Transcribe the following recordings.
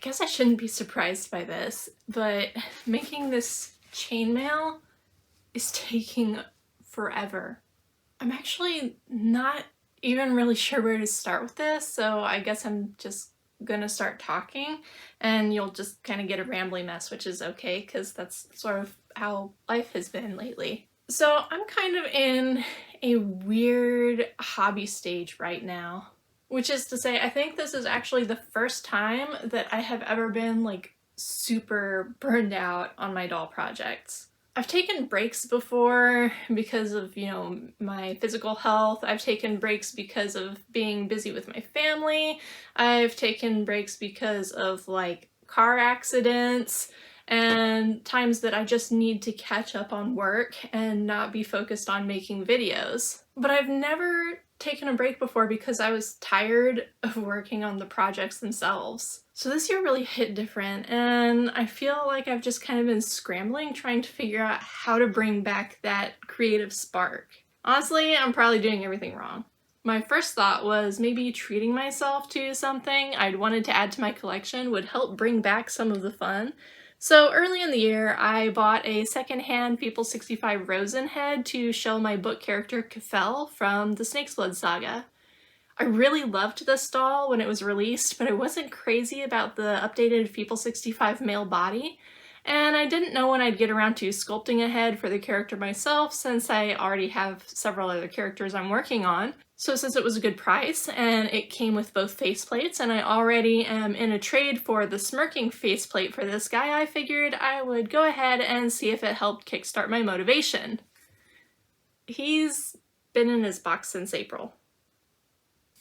I guess I shouldn't be surprised by this, but making this chainmail is taking forever. I'm actually not even really sure where to start with this, so I guess I'm just gonna start talking and you'll just kind of get a rambly mess, which is okay because that's sort of how life has been lately. So I'm kind of in a weird hobby stage right now, which is to say I think this is actually the first time that I have ever been like super burned out on my doll projects. I've taken breaks before because of, my physical health. I've taken breaks because of being busy with my family. I've taken breaks because of like car accidents and times that I just need to catch up on work and not be focused on making videos. But I've never taken a break before because I was tired of working on the projects themselves. So this year really hit different, and I feel like I've just kind of been scrambling trying to figure out how to bring back that creative spark. Honestly, I'm probably doing everything wrong. My first thought was maybe treating myself to something I'd wanted to add to my collection would help bring back some of the fun. So early in the year, I bought a secondhand People 65 Rosen head to show my book character Kefel from the Snake's Blood saga. I really loved this doll when it was released, but I wasn't crazy about the updated People 65 male body, and I didn't know when I'd get around to sculpting a head for the character myself since I already have several other characters I'm working on. So since it was a good price and it came with both faceplates and I already am in a trade for the smirking faceplate for this guy, I figured I would go ahead and see if it helped kickstart my motivation. He's been in his box since April.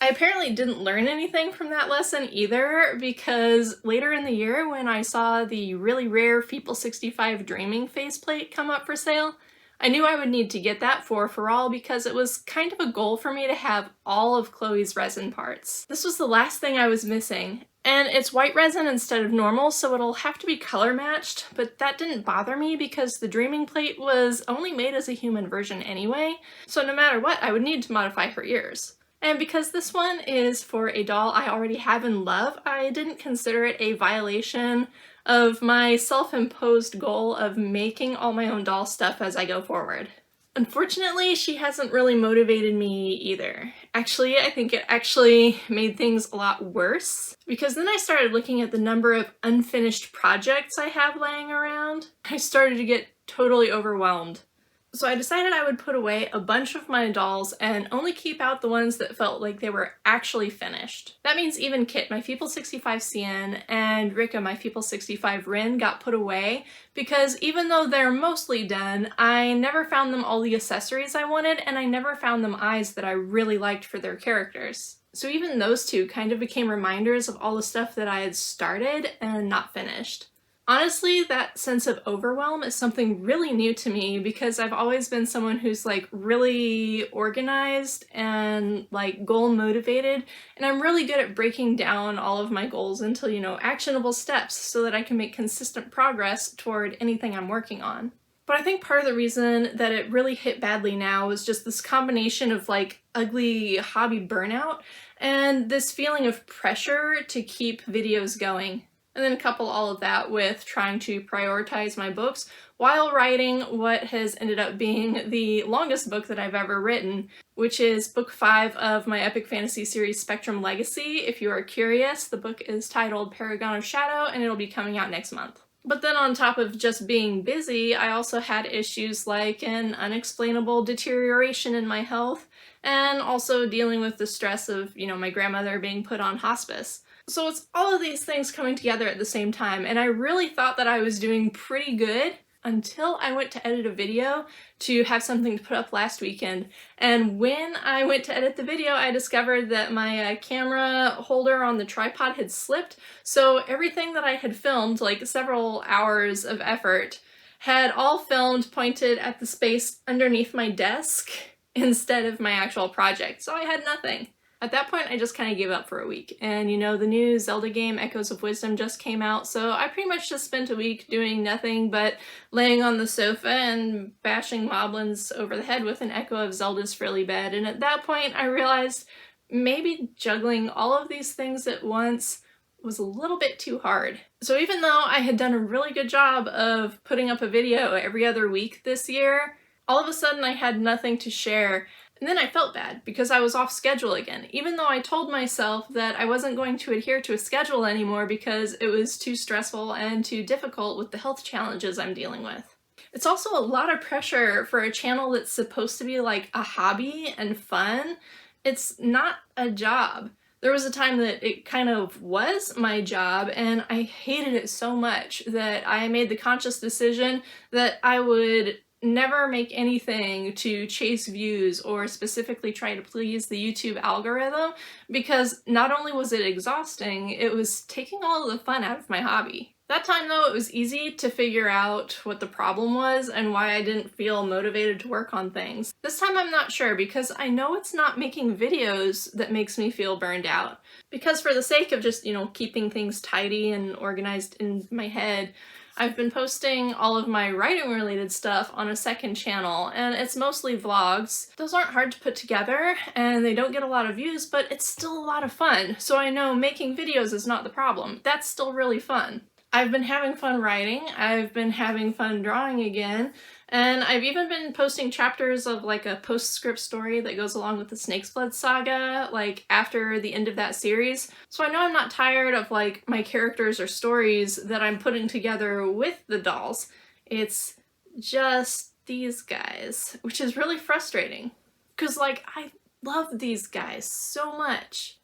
I apparently didn't learn anything from that lesson either, because later in the year when I saw the really rare People 65 Dreaming faceplate come up for sale, I knew I would need to get that for all because it was kind of a goal for me to have all of Chloe's resin parts. This was the last thing I was missing, and it's white resin instead of normal, so it'll have to be color matched, but that didn't bother me because the Dreaming plate was only made as a human version anyway, so no matter what, I would need to modify her ears. And because this one is for a doll I already have and love, I didn't consider it a violation of my self-imposed goal of making all my own doll stuff as I go forward. Unfortunately, she hasn't really motivated me either. Actually, I think it actually made things a lot worse, because then I started looking at the number of unfinished projects I have laying around. I started to get totally overwhelmed. So I decided I would put away a bunch of my dolls and only keep out the ones that felt like they were actually finished. That means even Kit, my People 65 CN, and Rika, my People 65 Rin, got put away because even though they're mostly done, I never found them all the accessories I wanted, and I never found them eyes that I really liked for their characters. So even those two kind of became reminders of all the stuff that I had started and not finished. Honestly, that sense of overwhelm is something really new to me because I've always been someone who's like really organized and like goal motivated, and I'm really good at breaking down all of my goals into, actionable steps so that I can make consistent progress toward anything I'm working on. But I think part of the reason that it really hit badly now was just this combination of like ugly hobby burnout and this feeling of pressure to keep videos going. And then couple all of that with trying to prioritize my books while writing what has ended up being the longest book that I've ever written, which is book 5 of my epic fantasy series Spectrum Legacy. If you are curious, the book is titled Paragon of Shadow and it'll be coming out next month. But then on top of just being busy, I also had issues like an unexplainable deterioration in my health and also dealing with the stress of, my grandmother being put on hospice. So it's all of these things coming together at the same time, and I really thought that I was doing pretty good until I went to edit a video to have something to put up last weekend. And when I went to edit the video, I discovered that my camera holder on the tripod had slipped, so everything that I had filmed, like several hours of effort, had all filmed pointed at the space underneath my desk instead of my actual project, so I had nothing. At that point, I just kind of gave up for a week, and the new Zelda game, Echoes of Wisdom, just came out, so I pretty much just spent a week doing nothing but laying on the sofa and bashing moblins over the head with an Echo of Zelda's frilly bed, and at that point I realized maybe juggling all of these things at once was a little bit too hard. So even though I had done a really good job of putting up a video every other week this year, all of a sudden I had nothing to share. And then I felt bad because I was off schedule again, even though I told myself that I wasn't going to adhere to a schedule anymore because it was too stressful and too difficult with the health challenges I'm dealing with. It's also a lot of pressure for a channel that's supposed to be like a hobby and fun. It's not a job. There was a time that it kind of was my job, and I hated it so much that I made the conscious decision that I would never make anything to chase views or specifically try to please the YouTube algorithm, because not only was it exhausting, it was taking all of the fun out of my hobby. That time though, it was easy to figure out what the problem was and why I didn't feel motivated to work on things. This time I'm not sure, because I know it's not making videos that makes me feel burned out. Because for the sake of just, keeping things tidy and organized in my head, I've been posting all of my writing related stuff on a second channel, and it's mostly vlogs. Those aren't hard to put together and they don't get a lot of views, but it's still a lot of fun. So I know making videos is not the problem. That's still really fun. I've been having fun writing, I've been having fun drawing again, and I've even been posting chapters of like a postscript story that goes along with the Snake's Blood saga, like after the end of that series. So I know I'm not tired of like my characters or stories that I'm putting together with the dolls. It's just these guys, which is really frustrating. Cause like, I love these guys so much.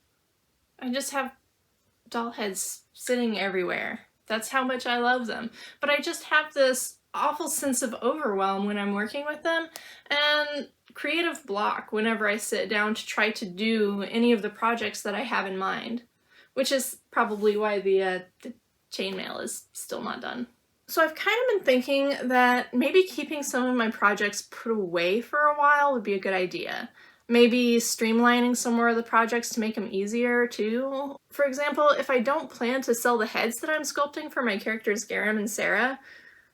I just have doll heads sitting everywhere. That's how much I love them. But I just have this awful sense of overwhelm when I'm working with them, and creative block whenever I sit down to try to do any of the projects that I have in mind, which is probably why the chainmail is still not done. So I've kind of been thinking that maybe keeping some of my projects put away for a while would be a good idea. Maybe streamlining some more of the projects to make them easier too. For example, if I don't plan to sell the heads that I'm sculpting for my characters Garam and Sarah,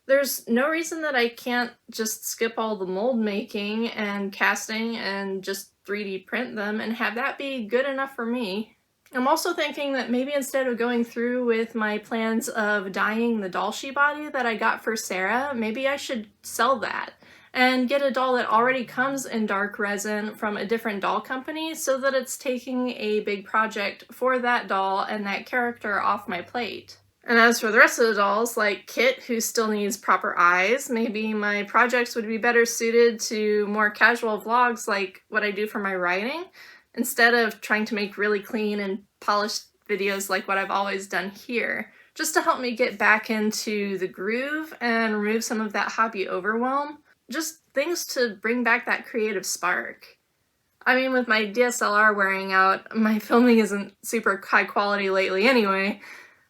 there's no reason that I can't just skip all the mold making and casting and just 3D print them and have that be good enough for me. I'm also thinking that maybe instead of going through with my plans of dyeing the doll she body that I got for Sarah, maybe I should sell that and get a doll that already comes in dark resin from a different doll company, so that it's taking a big project for that doll and that character off my plate. And as for the rest of the dolls, like Kit, who still needs proper eyes, maybe my projects would be better suited to more casual vlogs like what I do for my writing, instead of trying to make really clean and polished videos like what I've always done here, just to help me get back into the groove and remove some of that hobby overwhelm. Just things to bring back that creative spark. I mean, with my DSLR wearing out, my filming isn't super high quality lately anyway.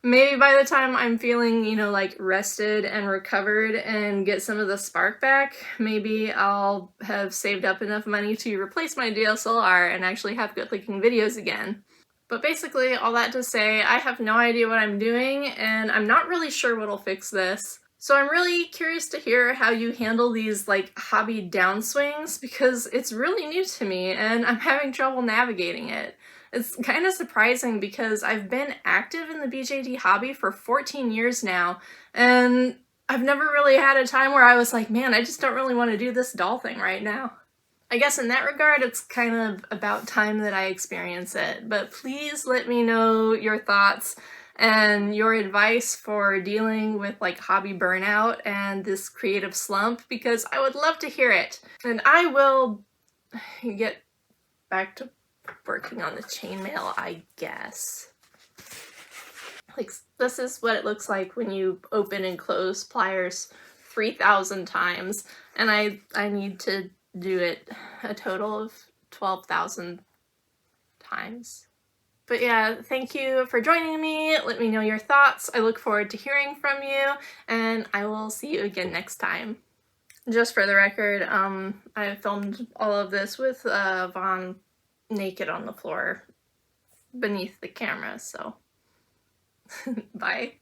Maybe by the time I'm feeling, like rested and recovered and get some of the spark back, maybe I'll have saved up enough money to replace my DSLR and actually have good looking videos again. But basically, all that to say, I have no idea what I'm doing, and I'm not really sure what'll fix this. So I'm really curious to hear how you handle these like hobby downswings, because it's really new to me and I'm having trouble navigating it. It's kind of surprising because I've been active in the BJD hobby for 14 years now, and I've never really had a time where I was like, man, I just don't really want to do this doll thing right now. I guess in that regard, it's kind of about time that I experience it, but please let me know your thoughts and your advice for dealing with like hobby burnout and this creative slump, because I would love to hear it. And I will get back to working on the chainmail, I guess. Like, this is what it looks like when you open and close pliers 3,000 times, and I need to do it a total of 12,000 times. But yeah, thank you for joining me. Let me know your thoughts. I look forward to hearing from you, and I will see you again next time. Just for the record, I filmed all of this with Vaughn naked on the floor beneath the camera, so bye.